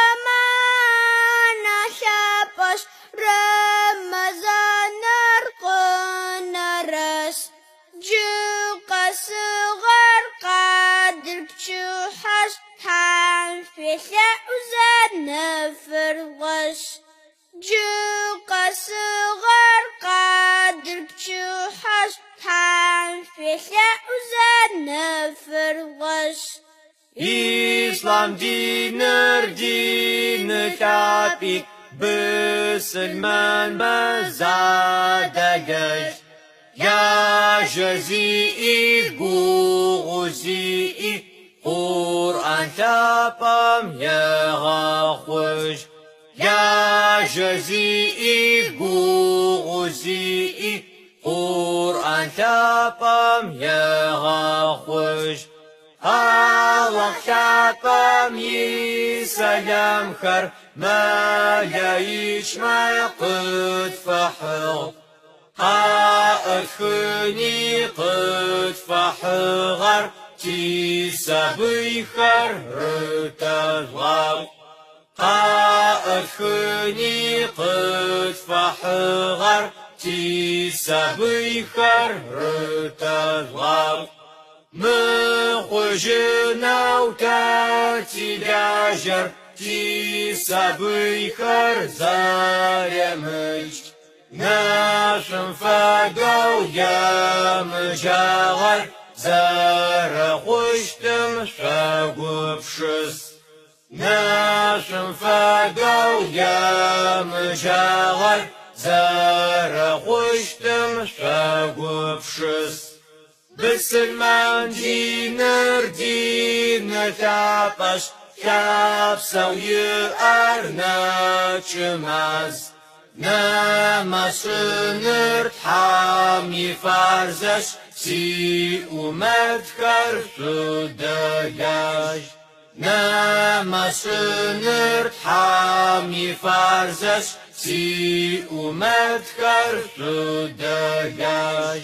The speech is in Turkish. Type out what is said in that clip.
أمانة شابش رمضان أرقنا رس جوق صغر قادر تشوحش حان في شعوزان فرغش جوق صغر قادر تشوحش حان في شعوزان فرغش İslam dini kapik Bısılman bazadagaj Ya jazi'i guğuzi'i Kur'an tapam ya xoş Ya jazi'i guğuzi'i Kur'an tapam ya xoş Allah şapam yi selam kar ma yayish ma qad fahal khuni qad fahar ti sabi khar rutazab khuni qad fahar ti sabi khar rutazab مخوجناو تاتي لاجر تي سابي خرزارمج ناشم فاقو يا مجاغر زار خوشتم شاقو بشس ناشم فاقو يا مجاغر زار خوشتم شاقو بشس Bısılman diner tapaş Şap savyu arna çımaz Namasınır hami farzaş Si umet karşı dayaj Namasınır hami farzaş Si umet karşı dayaj